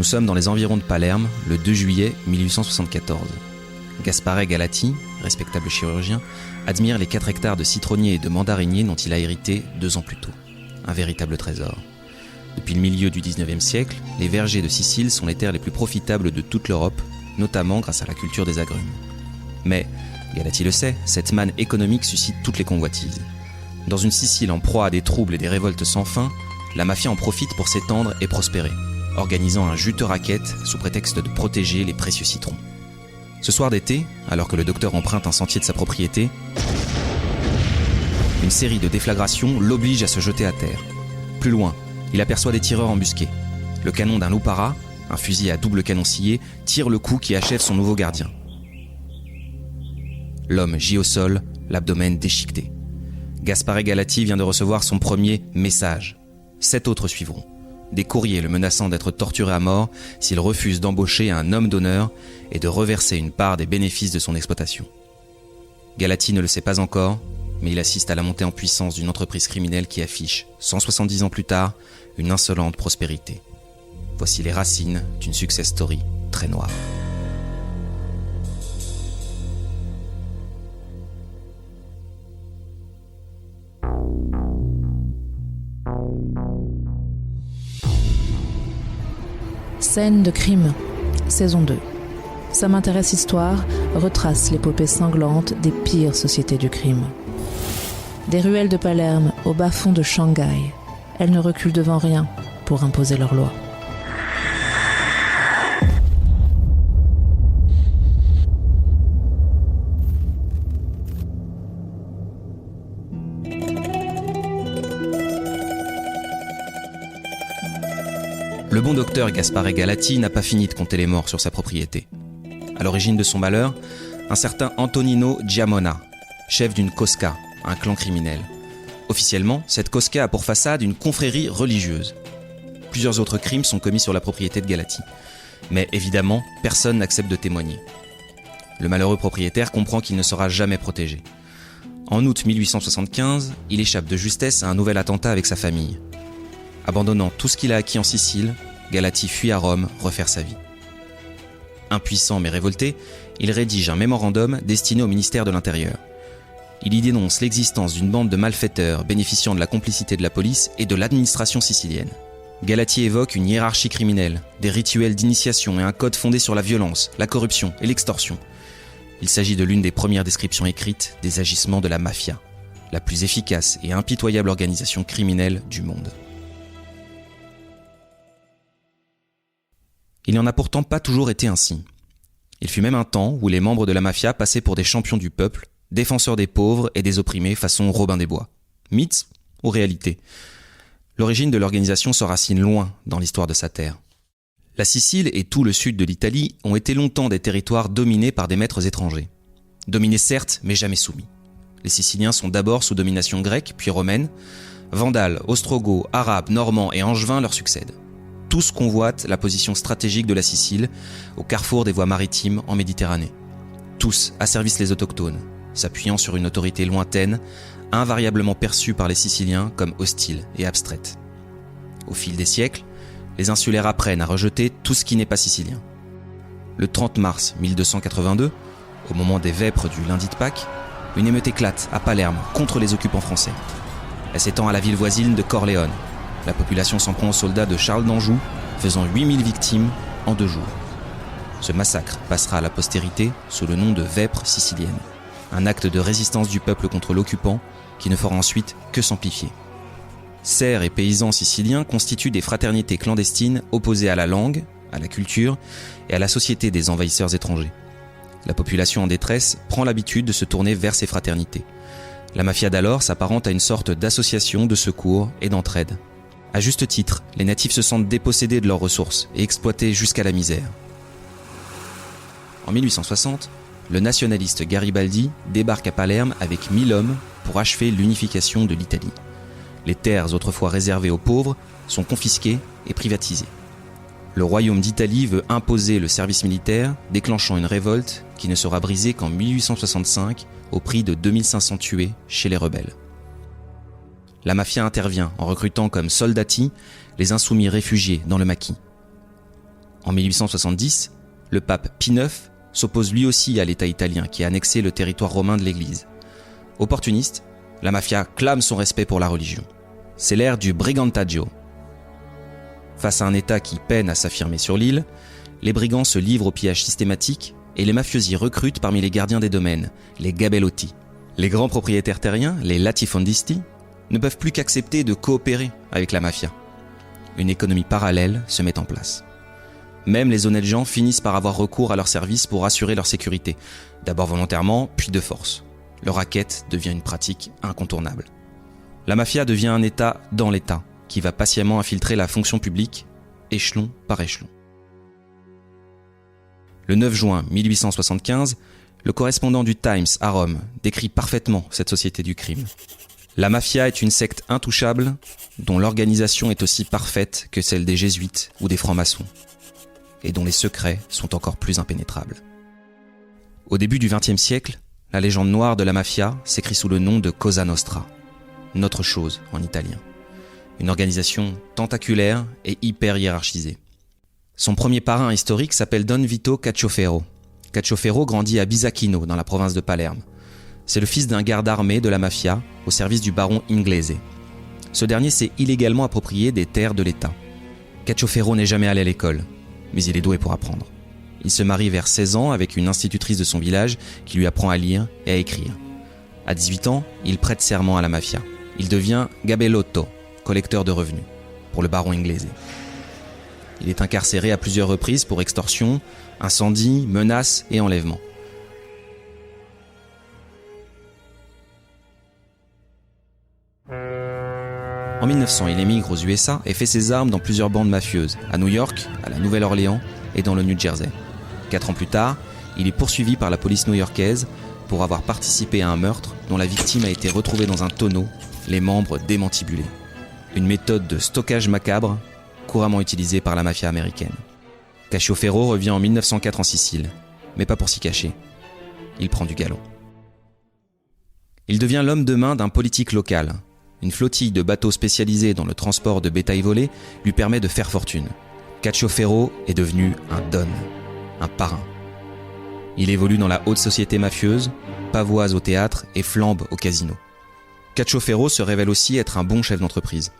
Nous sommes dans les environs de Palerme, le 2 juillet 1874. Gaspare Galati, respectable chirurgien, admire les 4 hectares de citronniers et de mandariniers dont il a hérité 2 ans plus tôt. Un véritable trésor. Depuis le milieu du 19e siècle, les vergers de Sicile sont les terres les plus profitables de toute l'Europe, notamment grâce à la culture des agrumes. Mais, Galati le sait, cette manne économique suscite toutes les convoitises. Dans une Sicile en proie à des troubles et des révoltes sans fin, la mafia en profite pour s'étendre et prospérer, organisant un juteux racket sous prétexte de protéger les précieux citrons. Ce soir d'été, alors que le docteur emprunte un sentier de sa propriété, une série de déflagrations l'oblige à se jeter à terre. Plus loin, il aperçoit des tireurs embusqués. Le canon d'un Lupara, un fusil à double canon scié, tire le coup qui achève son nouveau gardien. L'homme gît au sol, l'abdomen déchiqueté. Gaspare Galati vient de recevoir son premier message. 7 autres suivront. Des courriers le menaçant d'être torturé à mort s'il refuse d'embaucher un homme d'honneur et de reverser une part des bénéfices de son exploitation. Galati ne le sait pas encore, mais il assiste à la montée en puissance d'une entreprise criminelle qui affiche, 170 ans plus tard, une insolente prospérité. Voici les racines d'une success story très noire. Scène de crime, saison 2. Ça m'intéresse histoire retrace l'épopée sanglante des pires sociétés du crime. Des ruelles de Palerme au bas-fond de Shanghai, elles ne reculent devant rien pour imposer leurs lois. Le bon docteur Gaspare Galati n'a pas fini de compter les morts sur sa propriété. À l'origine de son malheur, un certain Antonino Giamona, chef d'une cosca, un clan criminel. Officiellement, cette cosca a pour façade une confrérie religieuse. Plusieurs autres crimes sont commis sur la propriété de Galati. Mais évidemment, personne n'accepte de témoigner. Le malheureux propriétaire comprend qu'il ne sera jamais protégé. En août 1875, il échappe de justesse à un nouvel attentat avec sa famille. Abandonnant tout ce qu'il a acquis en Sicile, Galati fuit à Rome refaire sa vie. Impuissant mais révolté, il rédige un mémorandum destiné au ministère de l'Intérieur. Il y dénonce l'existence d'une bande de malfaiteurs bénéficiant de la complicité de la police et de l'administration sicilienne. Galati évoque une hiérarchie criminelle, des rituels d'initiation et un code fondé sur la violence, la corruption et l'extorsion. Il s'agit de l'une des premières descriptions écrites des agissements de la mafia, la plus efficace et impitoyable organisation criminelle du monde. Il n'en a pourtant pas toujours été ainsi. Il fut même un temps où les membres de la mafia passaient pour des champions du peuple, défenseurs des pauvres et des opprimés façon Robin des Bois. Mythe ou réalité ? L'origine de l'organisation s'enracine loin dans l'histoire de sa terre. La Sicile et tout le sud de l'Italie ont été longtemps des territoires dominés par des maîtres étrangers. Dominés certes, mais jamais soumis. Les Siciliens sont d'abord sous domination grecque, puis romaine. Vandales, ostrogoths, arabes, normands et angevins leur succèdent. Tous convoitent la position stratégique de la Sicile, au carrefour des voies maritimes en Méditerranée. Tous asservissent les autochtones, s'appuyant sur une autorité lointaine, invariablement perçue par les Siciliens comme hostile et abstraite. Au fil des siècles, les insulaires apprennent à rejeter tout ce qui n'est pas sicilien. Le 30 mars 1282, au moment des vêpres du lundi de Pâques, une émeute éclate à Palerme contre les occupants français. Elle s'étend à la ville voisine de Corleone. La population s'en prend aux soldats de Charles d'Anjou, faisant 8000 victimes en 2 jours. Ce massacre passera à la postérité sous le nom de vêpres siciliennes, un acte de résistance du peuple contre l'occupant qui ne fera ensuite que s'amplifier. Serfs et paysans siciliens constituent des fraternités clandestines opposées à la langue, à la culture et à la société des envahisseurs étrangers. La population en détresse prend l'habitude de se tourner vers ces fraternités. La mafia d'alors s'apparente à une sorte d'association de secours et d'entraide. À juste titre, les natifs se sentent dépossédés de leurs ressources et exploités jusqu'à la misère. En 1860, le nationaliste Garibaldi débarque à Palerme avec 1000 hommes pour achever l'unification de l'Italie. Les terres autrefois réservées aux pauvres sont confisquées et privatisées. Le royaume d'Italie veut imposer le service militaire, déclenchant une révolte qui ne sera brisée qu'en 1865 au prix de 2500 tués chez les rebelles. La mafia intervient en recrutant comme soldati les insoumis réfugiés dans le maquis. En 1870, le pape Pie IX s'oppose lui aussi à l'État italien qui a annexé le territoire romain de l'Église. Opportuniste, la mafia clame son respect pour la religion. C'est l'ère du brigantaggio. Face à un État qui peine à s'affirmer sur l'île, les brigands se livrent au pillage systématique et les mafiosi recrutent parmi les gardiens des domaines, les gabelotti. Les grands propriétaires terriens, les latifondisti, ne peuvent plus qu'accepter de coopérer avec la mafia. Une économie parallèle se met en place. Même les honnêtes gens finissent par avoir recours à leurs services pour assurer leur sécurité, d'abord volontairement, puis de force. Le racket devient une pratique incontournable. La mafia devient un État dans l'État, qui va patiemment infiltrer la fonction publique, échelon par échelon. Le 9 juin 1875, le correspondant du Times à Rome décrit parfaitement cette société du crime. La mafia est une secte intouchable dont l'organisation est aussi parfaite que celle des jésuites ou des francs-maçons, et dont les secrets sont encore plus impénétrables. Au début du XXe siècle, la légende noire de la mafia s'écrit sous le nom de Cosa Nostra, notre chose en italien. Une organisation tentaculaire et hyper hiérarchisée. Son premier parrain historique s'appelle Don Vito Cacciofero. Cacciofero grandit à Bisacchino, dans la province de Palerme. C'est le fils d'un garde armé de la mafia au service du baron Inglese. Ce dernier s'est illégalement approprié des terres de l'État. Cacciofero n'est jamais allé à l'école, mais il est doué pour apprendre. Il se marie vers 16 ans avec une institutrice de son village qui lui apprend à lire et à écrire. À 18 ans, il prête serment à la mafia. Il devient gabellotto, collecteur de revenus, pour le baron Inglese. Il est incarcéré à plusieurs reprises pour extorsion, incendie, menaces et enlèvement. En 1900, il émigre aux USA et fait ses armes dans plusieurs bandes mafieuses, à New York, à la Nouvelle-Orléans et dans le New Jersey. 4 ans plus tard, il est poursuivi par la police new-yorkaise pour avoir participé à un meurtre dont la victime a été retrouvée dans un tonneau, les membres démantibulés. Une méthode de stockage macabre couramment utilisée par la mafia américaine. Cacciofero revient en 1904 en Sicile, mais pas pour s'y cacher. Il prend du galon. Il devient l'homme de main d'un politique local. Une flottille de bateaux spécialisés dans le transport de bétail volé lui permet de faire fortune. Cacciofero est devenu un don, un parrain. Il évolue dans la haute société mafieuse, pavoise au théâtre et flambe au casino. Cacciofero se révèle aussi être un bon chef d'entreprise.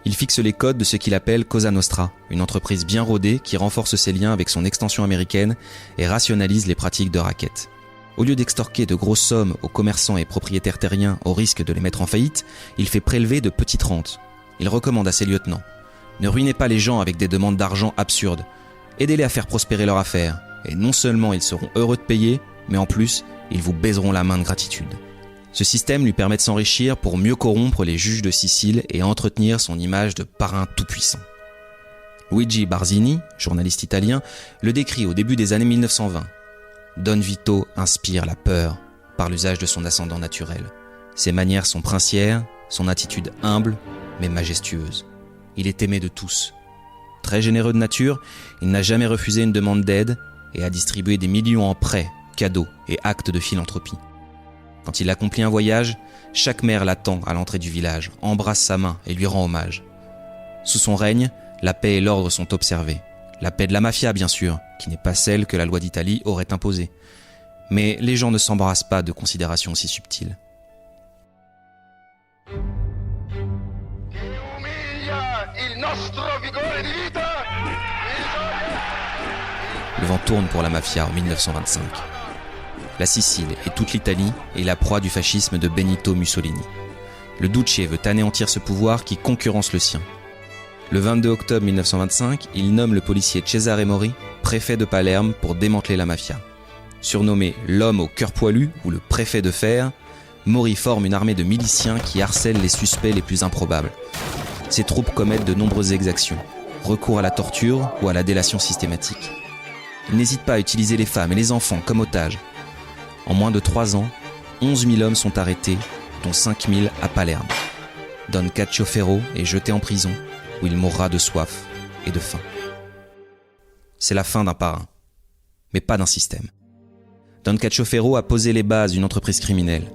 Il fixe les codes de ce qu'il appelle Cosa Nostra, une entreprise bien rodée qui renforce ses liens avec son extension américaine et rationalise les pratiques de racket. Au lieu d'extorquer de grosses sommes aux commerçants et propriétaires terriens au risque de les mettre en faillite, il fait prélever de petites rentes. Il recommande à ses lieutenants: ne ruinez pas les gens avec des demandes d'argent absurdes. Aidez-les à faire prospérer leur affaire. Et non seulement ils seront heureux de payer, mais en plus, ils vous baiseront la main de gratitude. Ce système lui permet de s'enrichir pour mieux corrompre les juges de Sicile et entretenir son image de parrain tout-puissant. Luigi Barzini, journaliste italien, le décrit au début des années 1920. Don Vito inspire la peur par l'usage de son ascendant naturel. Ses manières sont princières, son attitude humble mais majestueuse. Il est aimé de tous. Très généreux de nature, il n'a jamais refusé une demande d'aide et a distribué des millions en prêts, cadeaux et actes de philanthropie. Quand il accomplit un voyage, chaque mère l'attend à l'entrée du village, embrasse sa main et lui rend hommage. Sous son règne, la paix et l'ordre sont observés. La paix de la mafia, bien sûr, qui n'est pas celle que la loi d'Italie aurait imposée. Mais les gens ne s'embarrassent pas de considérations aussi subtiles. Le vent tourne pour la mafia en 1925. La Sicile et toute l'Italie est la proie du fascisme de Benito Mussolini. Le Duce veut anéantir ce pouvoir qui concurrence le sien. Le 22 octobre 1925, il nomme le policier Cesare Mori préfet de Palerme pour démanteler la mafia. Surnommé l'homme au cœur poilu ou le préfet de fer, Mori forme une armée de miliciens qui harcèlent les suspects les plus improbables. Ses troupes commettent de nombreuses exactions, recours à la torture ou à la délation systématique. Il n'hésite pas à utiliser les femmes et les enfants comme otages. En moins de 3 ans, 11 000 hommes sont arrêtés, dont 5 000 à Palerme. Don Cacciofero est jeté en prison, où il mourra de soif et de faim. C'est la fin d'un parrain, mais pas d'un système. Don Cacciofero a posé les bases d'une entreprise criminelle.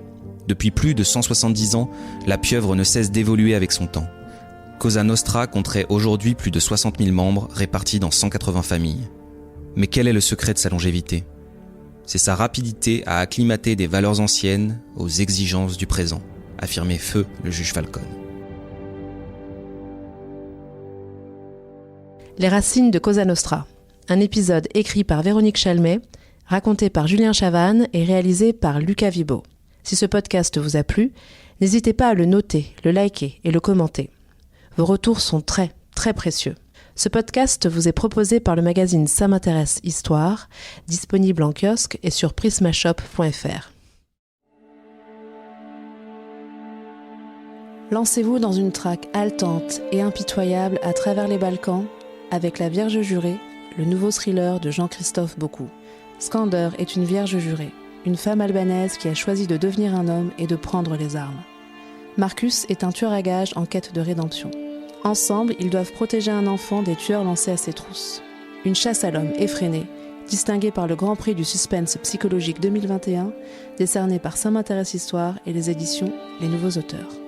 Depuis plus de 170 ans, la pieuvre ne cesse d'évoluer avec son temps. Cosa Nostra compterait aujourd'hui plus de 60 000 membres répartis dans 180 familles. Mais quel est le secret de sa longévité ? C'est sa rapidité à acclimater des valeurs anciennes aux exigences du présent, affirmait Feu le juge Falcone. Les racines de Cosa Nostra, un épisode écrit par Véronique Chalmet, raconté par Julien Chavannes et réalisé par Lucas Vibo. Si ce podcast vous a plu, n'hésitez pas à le noter, le liker et le commenter. Vos retours sont très, très précieux. Ce podcast vous est proposé par le magazine Ça m'intéresse Histoire, disponible en kiosque et sur prismashop.fr. Lancez-vous dans une traque haletante et impitoyable à travers les Balkans avec La Vierge jurée, le nouveau thriller de Jean-Christophe Beaucou. Skander est une vierge jurée, une femme albanaise qui a choisi de devenir un homme et de prendre les armes. Marcus est un tueur à gages en quête de rédemption. Ensemble, ils doivent protéger un enfant des tueurs lancés à ses trousses. Une chasse à l'homme effrénée, distinguée par le Grand Prix du suspense psychologique 2021, décerné par Ça m'intéresse Histoire et les éditions Les Nouveaux Auteurs.